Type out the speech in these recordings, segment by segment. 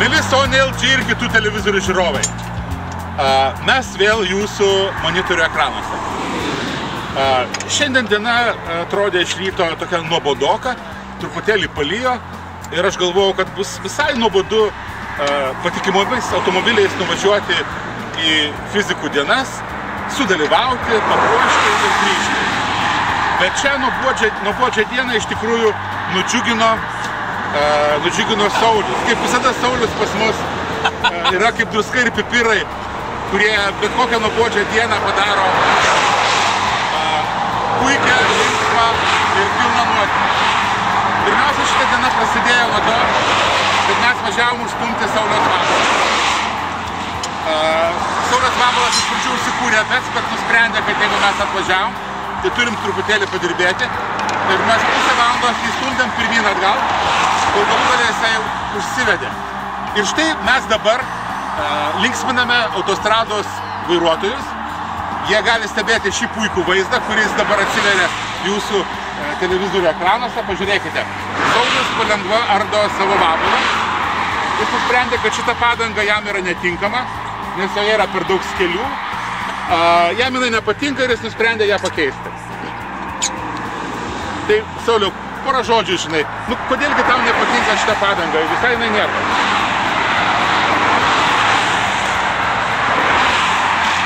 Mėly Sony, LG ir kitų televizorių žiūrovai, mes vėl jūsų monitorių ekranuose. Šiandien diena atrodė iš ryto tokia nuobodoka, truputėlį palijo ir aš galvojau, kad bus visai nuobodu patikimomis automobiliais nuvažiuoti į fizikų dienas, sudalyvauti, papuošti ir grįžti. Bet čia nuobodžią dieną iš tikrųjų nudžiugino Saulius. Kaip visada Saulius pas mus yra kaip druska ir pipirai, kurie bet kokią nuobodžią dieną padaro puikią, linksmą ir pilną nuotykių. Pirmiausia, šitą dieną prasidėjo nuo to, kad mes važiavom užstumti Sauliaus Vabalą. Sauliaus Vabalas iš pradžių užsikūrė bet nusprendė, kad jeigu mes atvažiavom, tai turim truputėlį padirbėti. Ir mes pusę valandos įstundėm pirmyn atgal, kol galų gale jisai užsivedė. Ir štai mes dabar linksminame autostrados vairuotojus. Jie gali stebėti šį puikų vaizdą, kuris dabar atsiveria jūsų televizorių ekranuose. Pažiūrėkite, Saulius palengva ardo savo vabalą. Jis nusprendė, kad šita padanga jam yra netinkama, nes joje yra per daug skelių. Jam jinai nepatinka ir jis nusprendė ją pakeisti. Tai, Sauliau, porą žodžių, žinai, kodėlgi tau nepatinka šita padanga, visai jinai nieko.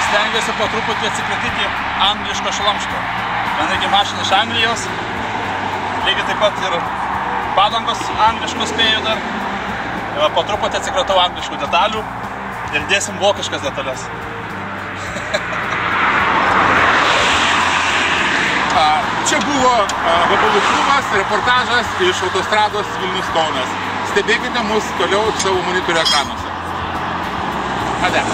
Stengiuosi po truputį atsikratyti angliško šlamšto. Kadangi mašina iš Anglijos, lygiai taip pat ir padangos angliškos spėju dar. Po truputį atsikratau angliškų detalių ir dėsim vokiškas detalės. Čia buvo Vabalų klubas, reportažas iš autostrados Vilnius Kaunas. Stebėkite mus toliau savo monitorių ekranuose. Ade.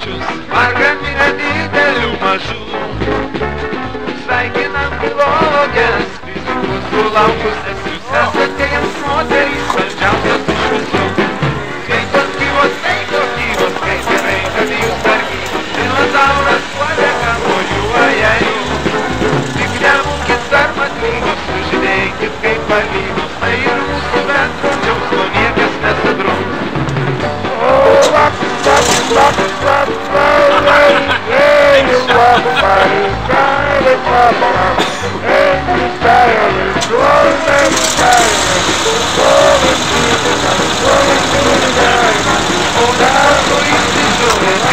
svečius, margami nedidelių mažų. Sveikinam filologės, fizikus sulaukusias, jūs esate jiems moterys, šalčiausios iš visų. Sveikos gyvos, kaip gerai, kad jūs dar gyvos, dinozauras uodega mojuoja jums. Tik nebūkit dar matlygos, sužinėkit kaip palygos, tai ir mūsų bendro džiaugsmo niekas nesugrums.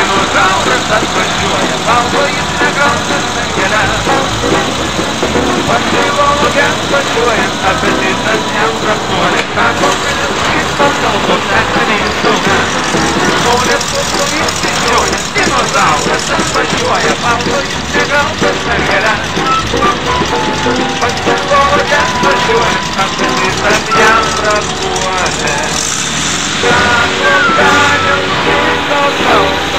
Dinozauras atvažiuoja, valgo jis negautas mergeles. Pas filologės važiuojant, apetitas jam prapuolė, sako, kad jis kitos kalbos esame instrumentas. Žmonės mūsų išsižioja, dinozauras atvažiuoja, valgo jis negautas mergeles. Pas filologės važiuojant, apetitas jam prapuolė, sako, kad jis kitos kalbos